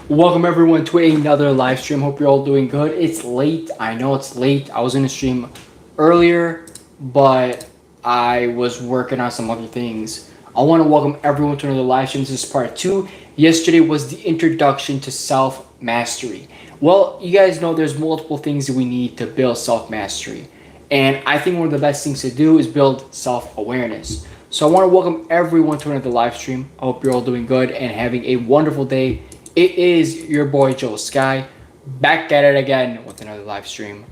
Welcome everyone to another live stream. Hope you're all doing good. It's late. I know it's late. I was in a stream earlier, but I was working on some other things. I want to welcome everyone to another live stream. This is part two. Yesterday was the introduction to self mastery. Well, you guys know there's multiple things that we need to build self mastery. And I think one of the best things to do is build self awareness. So I want to welcome everyone to another live stream. I hope you're all doing good and having a wonderful day. It is your boy Joe Sky back at it again with another live stream.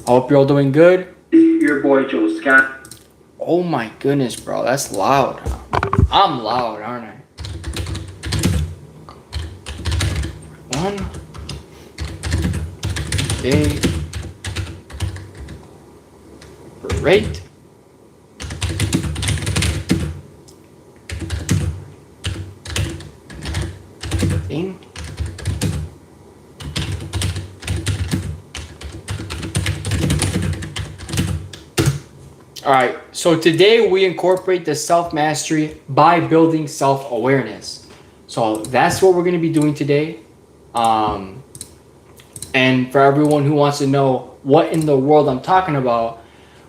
I hope you're all doing good. Your boy Joe Sky. Oh my goodness, bro, that's loud. I'm loud, aren't I? One. Okay. Great. Thing. All right, so today we incorporate the self mastery by building self awareness. So that's what we're going to be doing today. And for everyone who wants to know what in the world I'm talking about,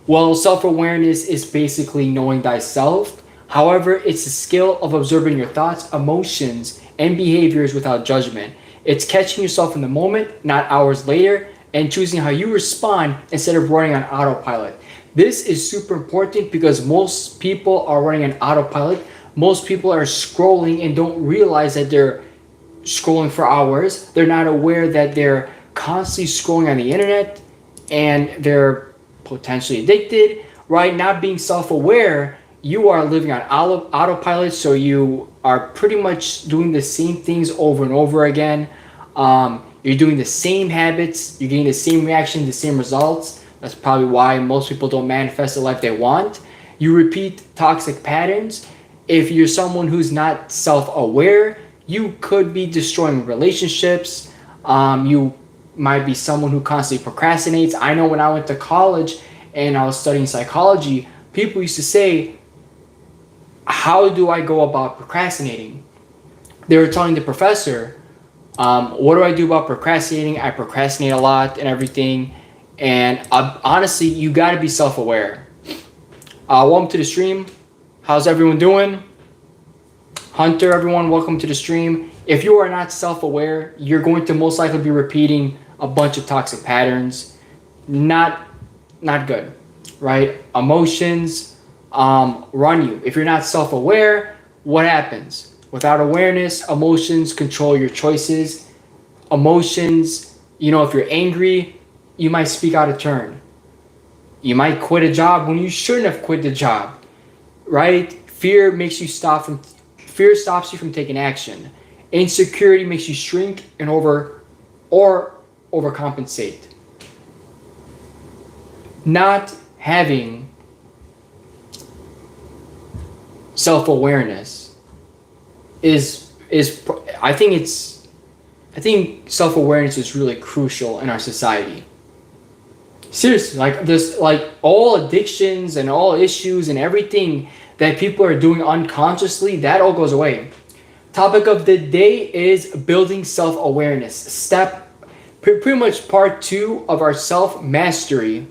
well, self awareness is basically knowing thyself. However, it's a skill of observing your thoughts, emotions, and behaviors without judgment. It's catching yourself in the moment, not hours later, and choosing how you respond instead of running on autopilot. This is super important because most people are running on autopilot. Most people are scrolling and don't realize that they're scrolling for hours. They're not aware that they're constantly scrolling on the internet and they're potentially addicted, right? Not being self-aware, you are living on autopilot, so you are pretty much doing the same things over and over again. You're doing the same habits, you're getting the same reaction, the same results. That's probably why most people don't manifest the life they want. You repeat toxic patterns. If you're someone who's not self-aware, you could be destroying relationships. You might be someone who constantly procrastinates. I know when I went to college and I was studying psychology, people used to say, how do I go about procrastinating? They were telling the professor, what do I do about procrastinating? I procrastinate a lot and everything. And honestly, you got to be self-aware. Welcome to the stream. How's everyone doing? Hunter, everyone, welcome to the stream. If you are not self-aware, you're going to most likely be repeating a bunch of toxic patterns. Not good, right? Emotions run you. If you're not self-aware, what happens? Without awareness, emotions control your choices. Emotions, if you're angry, you might speak out of turn. You might quit a job when you shouldn't have quit the job, right? Fear stops you from taking action. Insecurity makes you shrink and overcompensate. Not having self-awareness is I think self-awareness is really crucial in our society. Seriously, like all addictions and all issues and everything that people are doing unconsciously, that all goes away. Topic of the day is building self-awareness. Pretty much part two of our self-mastery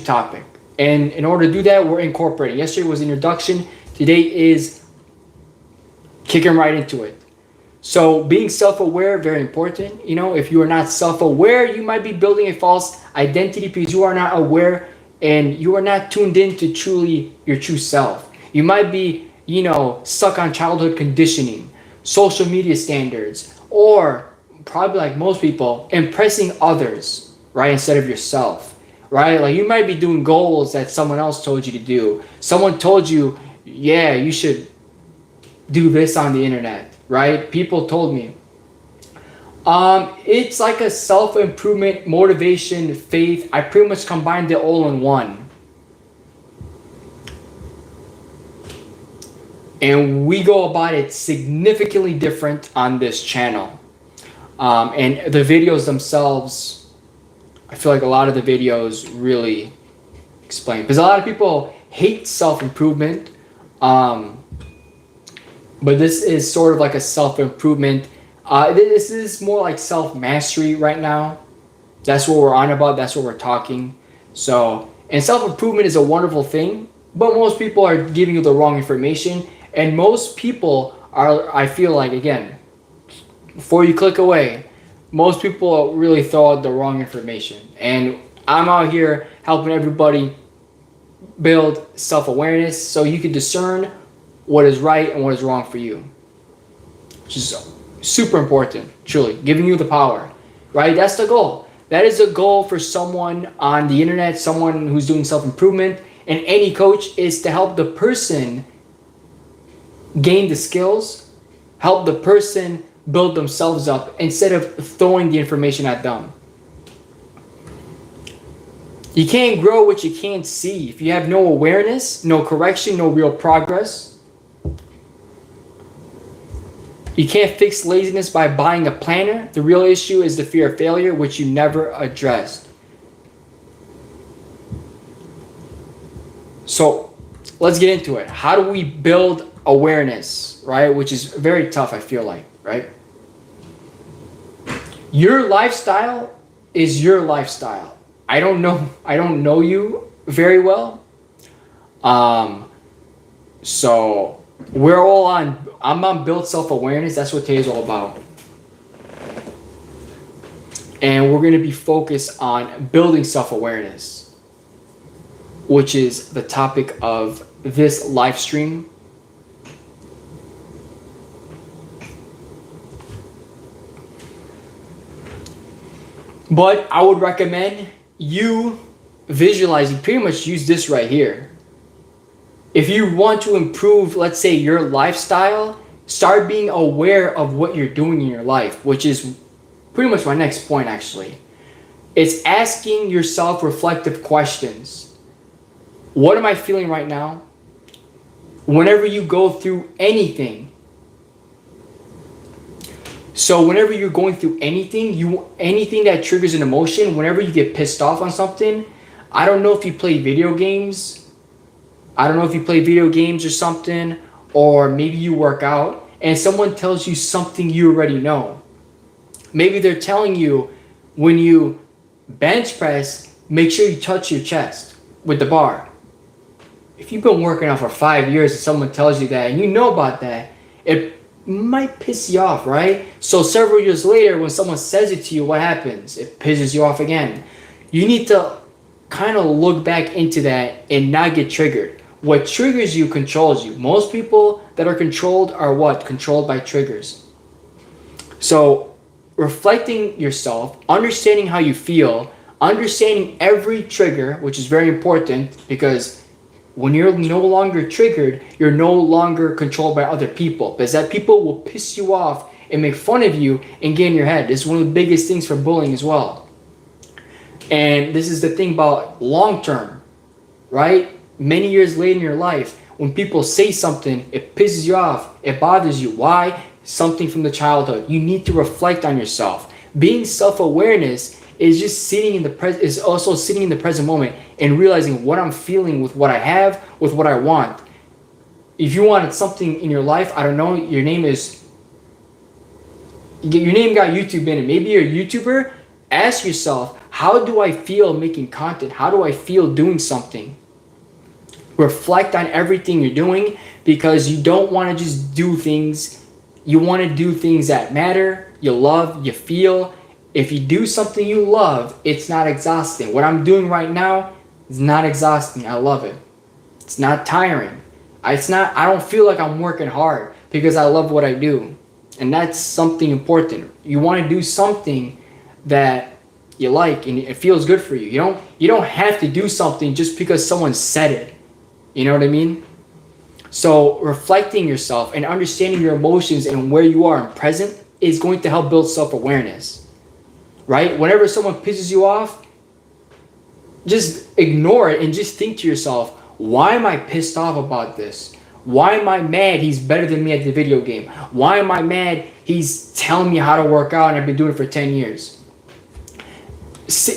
topic. And in order to do that, we're incorporating. Yesterday was introduction. Today is kicking right into it. So being self-aware, very important. If you are not self-aware, you might be building a false identity because you are not aware and you are not tuned in to your true self. You might be, stuck on childhood conditioning, social media standards, or probably like most people, impressing others, right? Instead of yourself, right? Like you might be doing goals that someone else told you to do. Someone told you, yeah, you should do this on the internet, right? People told me. It's like a self-improvement, motivation, faith. I pretty much combined it all in one. And we go about it significantly different on this channel. And the videos themselves, I feel like a lot of the videos really explain. Because a lot of people hate self-improvement. but this is sort of like a self-improvement. This is more like self-mastery right now. That's what we're on about. That's what we're talking. So, and self-improvement is a wonderful thing, but most people are giving you the wrong information. And most people are, I feel like, again, before you click away, most people really throw out the wrong information. And I'm out here helping everybody build self-awareness so you can discern what is right and what is wrong for you, which is super important, truly, giving you the power, right? That's the goal. That is a goal for someone on the internet, someone who's doing self-improvement, and any coach is to help the person gain the skills, help the person build themselves up instead of throwing the information at them. You can't grow what you can't see. If you have no awareness, no correction, no real progress. You can't fix laziness by buying a planner. The real issue is the fear of failure, which you never addressed. So let's get into it. How do we build awareness, right? Which is very tough, I feel like, right? Your lifestyle is your lifestyle. I don't know you very well. So I'm on Build Self-Awareness. That's what today's all about. And we're going to be focused on building self-awareness, which is the topic of this live stream. But I would recommend you visualizing, pretty much use this right here. If you want to improve, let's say, your lifestyle, start being aware of what you're doing in your life, which is pretty much my next point, actually. It's asking yourself reflective questions. What am I feeling right now? Whenever you go through anything, so whenever you're going through anything that triggers an emotion, whenever you get pissed off on something, I don't know if you play video games. I don't know if you play video games or something, or maybe you work out and someone tells you something you already know. Maybe they're telling you when you bench press, make sure you touch your chest with the bar. If you've been working out for 5 years and someone tells you that and you know about that, it might piss you off, right? So several years later, when someone says it to you, what happens? It pisses you off again. You need to kind of look back into that and not get triggered. What triggers you controls you. Most people that are controlled are what? Controlled by triggers. So reflecting yourself, understanding how you feel, understanding every trigger, which is very important, because when you're no longer triggered, you're no longer controlled by other people, because that people will piss you off and make fun of you and get in your head. This is one of the biggest things for bullying as well. And this is the thing about long term, right? Many years later in your life, when people say something, it pisses you off, it bothers you. Why? Something from the childhood. You need to reflect on yourself. Being self-awareness is just sitting in the present, is also sitting in the present moment and realizing what I'm feeling with what I have, with what I want. If you wanted something in your life, I don't know, your name got YouTube in it. Maybe you're a YouTuber. Ask yourself, how do I feel making content? How do I feel doing something? Reflect on everything you're doing, because you don't want to just do things. You want to do things that matter, you love, you feel. If you do something you love, it's not exhausting. What I'm doing right now is not exhausting. I love it. It's not tiring. I don't feel like I'm working hard because I love what I do. And that's something important. You want to do something that you like and it feels good for you. You don't have to do something just because someone said it. You know what I mean? So reflecting yourself and understanding your emotions and where you are in present is going to help build self-awareness. Right? Whenever someone pisses you off, just ignore it and just think to yourself, why am I pissed off about this? Why am I mad he's better than me at the video game? Why am I mad he's telling me how to work out and I've been doing it for 10 years?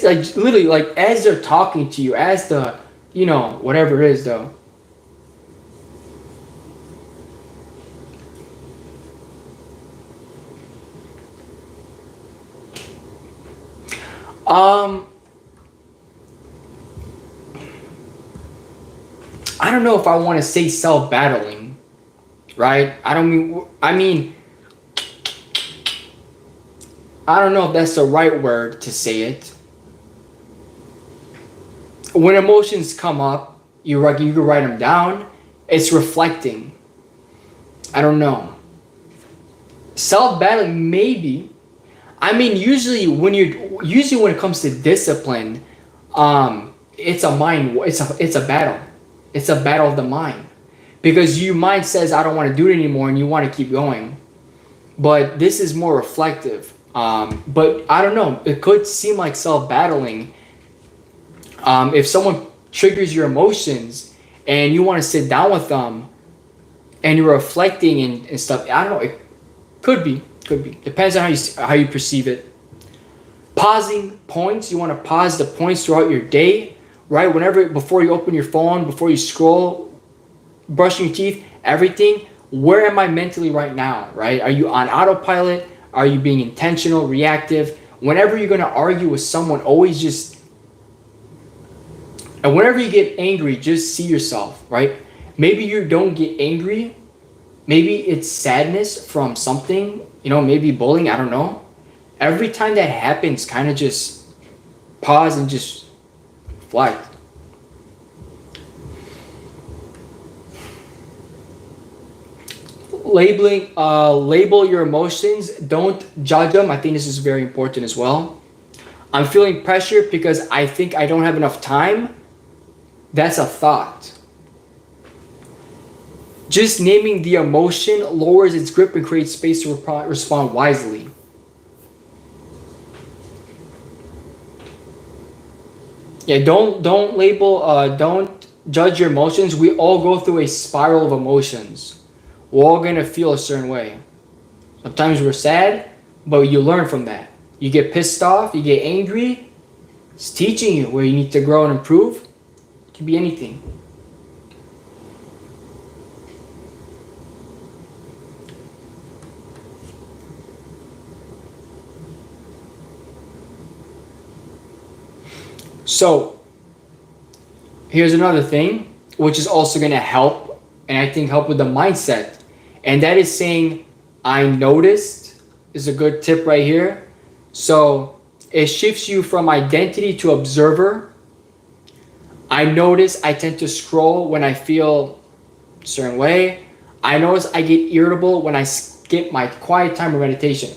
Like literally, like as they're talking to you, as the, whatever it is though. Um, I don't know if I want to say self-battling, right? I don't know if that's the right word to say it. When emotions come up, you can write them down. It's reflecting. I don't know. Self-battling, maybe. Usually when it comes to discipline, it's a battle. It's a battle of the mind. Because your mind says I don't want to do it anymore and you want to keep going. But this is more reflective. But I don't know. It could seem like self-battling. If someone triggers your emotions and you want to sit down with them and you're reflecting and stuff, I don't know. It could be. Could be. Depends on how you perceive it. Pausing points. You want to pause the points throughout your day, right? Before you open your phone, before you scroll, brushing your teeth, everything. Where am I mentally right now, right? Are you on autopilot? Are you being intentional, reactive? Whenever you're going to argue with someone, and whenever you get angry, just see yourself, right? Maybe you don't get angry. Maybe it's sadness from something, maybe bullying, I don't know. Every time that happens, kind of just pause and just reflect. Label your emotions. Don't judge them. I think this is very important as well. I'm feeling pressure because I think I don't have enough time. That's a thought. Just naming the emotion lowers its grip and creates space to respond wisely. Yeah, don't judge your emotions. We all go through a spiral of emotions. We're all gonna feel a certain way. Sometimes we're sad, but you learn from that. You get pissed off, you get angry. It's teaching you where you need to grow and improve. It can be anything. So, here's another thing, which is also going to help, and I think help with the mindset. And that is saying, I noticed, is a good tip right here. So, it shifts you from identity to observer. I notice I tend to scroll when I feel a certain way. I notice I get irritable when I skip my quiet time or meditation.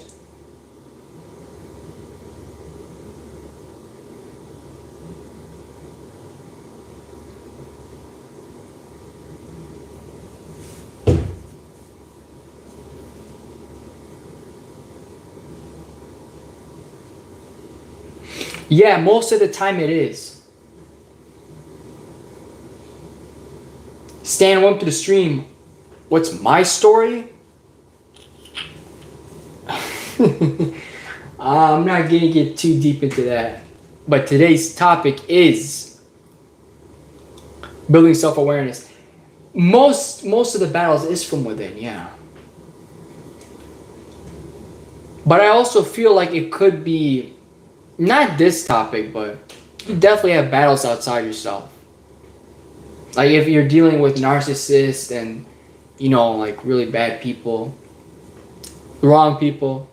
Yeah, most of the time it is. Stan, welcome to the stream. What's my story? I'm not going to get too deep into that. But today's topic is building self-awareness. Most of the battles is from within, yeah. But I also feel like it could be not this topic, but you definitely have battles outside yourself. Like if you're dealing with narcissists and, like really bad people, wrong people.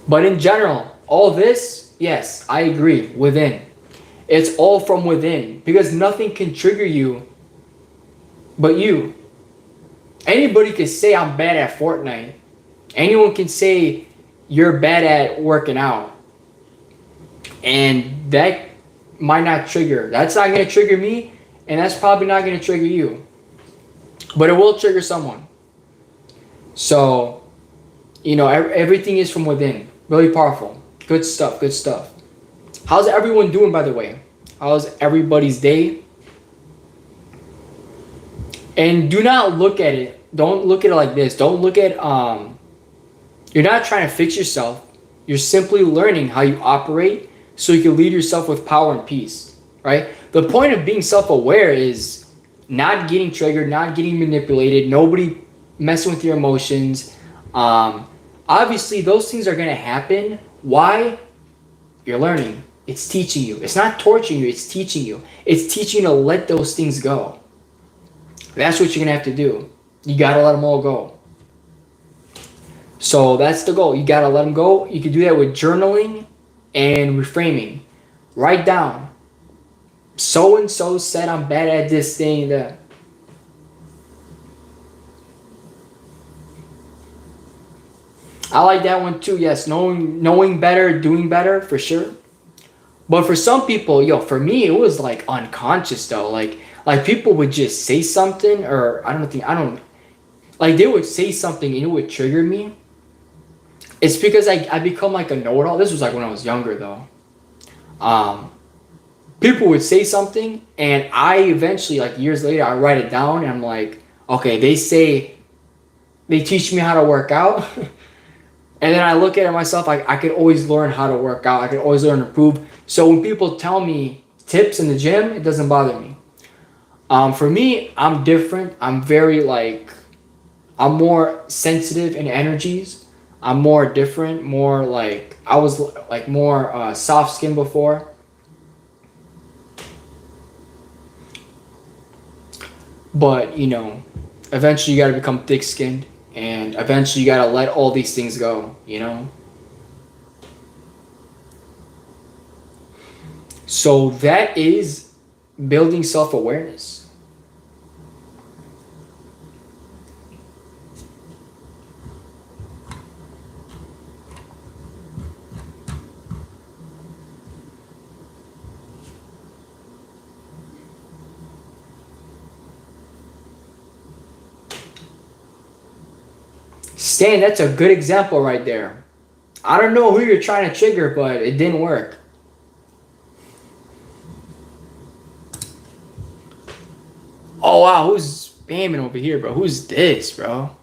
But in general, all this, yes, I agree, within. It's all from within because nothing can trigger you but you. Anybody can say I'm bad at Fortnite. Anyone can say you're bad at working out. And that might not trigger. That's not going to trigger me, and that's probably not going to trigger you. But it will trigger someone. So, everything is from within. Really powerful. Good stuff, good stuff. How's everyone doing, by the way? How's everybody's day? And do not look at it. Don't look at it like this. Don't look at, you're not trying to fix yourself. You're simply learning how you operate so you can lead yourself with power and peace, right? The point of being self-aware is not getting triggered, not getting manipulated, nobody messing with your emotions. Obviously, those things are going to happen. Why? You're learning. It's teaching you. It's not torturing you, it's teaching you. It's teaching you to let those things go. That's what you're gonna have to do. You gotta let them all go. So that's the goal. You gotta let them go. You can do that with journaling and reframing. Write down. So and so said I'm bad at this thing that. I like that one too. Yes, knowing better, doing better for sure. But for some people, yo, for me, it was like unconscious though. Like people would just say something, or I don't like they would say something and it would trigger me. It's because I become like a know-it-all. This was like when I was younger though. Um, People would say something and I eventually, like years later, I write it down and I'm like, okay, they teach me how to work out. And then I look at it myself, I could always learn how to work out. I could always learn to improve. So when people tell me tips in the gym, it doesn't bother me. For me, I'm different. I'm very like, I'm more sensitive in energies. I'm more different, more like, I was like more soft skinned before. But, eventually you got to become thick skinned. And eventually you got to let all these things go. So that is building self awareness. Stan, that's a good example right there. I don't know who you're trying to trigger, but it didn't work. Oh wow, who's spamming over here, bro? Who's this, bro?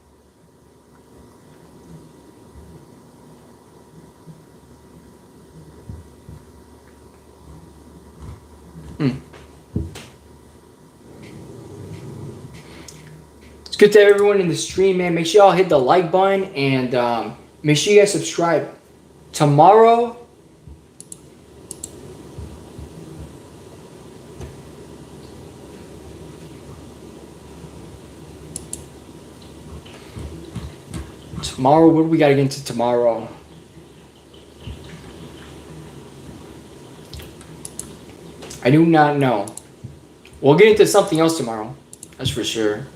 Hmm. It's good to have everyone in the stream, man. Make sure y'all hit the like button and make sure you guys subscribe. Tomorrow, what do we got to get into tomorrow? I do not know. We'll get into something else tomorrow. That's for sure.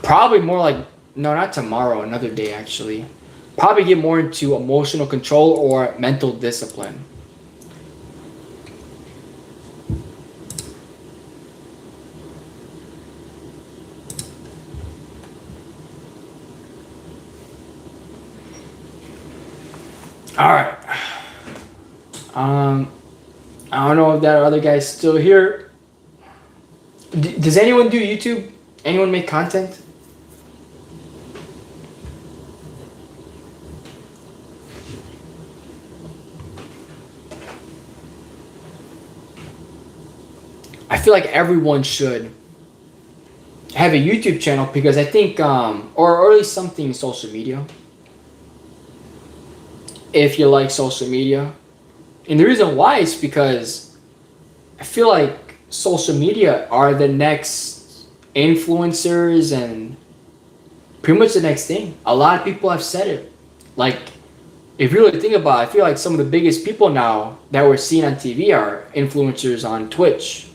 Probably more like, no, not tomorrow, another day actually. Probably get more into emotional control or mental discipline. All right. Um, I don't know if that other guy's still here. Does anyone do YouTube? Anyone make content? I feel like everyone should have a YouTube channel because I think, or at least something in social media. If you like social media, and the reason why is because I feel like social media are the next influencers and pretty much the next thing. A lot of people have said it. Like, if you really think about it, I feel like some of the biggest people now that we're seeing on TV are influencers on Twitch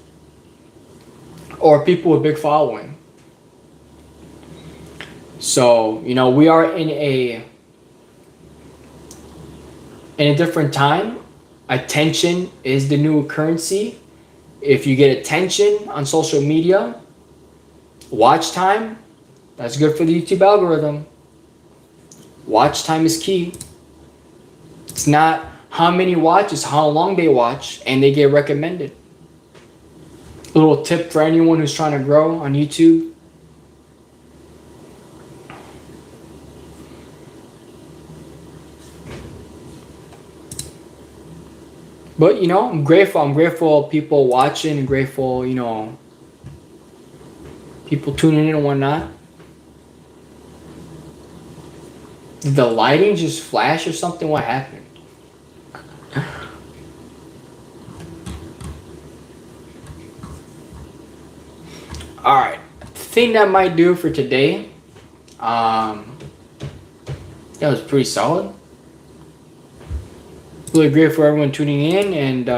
or people with big following. So, we are in a different time. Attention is the new currency. If you get attention on social media, watch time, that's good for the YouTube algorithm. Watch time is key. It's not how many watch, it's how long they watch and they get recommended. A little tip for anyone who's trying to grow on YouTube. But I'm grateful. I'm grateful people watching and grateful, people tuning in and whatnot. Did the lighting just flash or something? What happened? All right, think that might do for today. That was pretty solid. Really great for everyone tuning in, and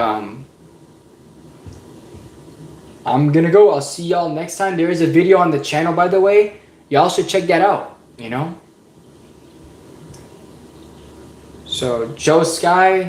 I'm gonna go. I'll see y'all next time. There is a video on the channel, by the way. Y'all should check that out. You know. So Joe Sky.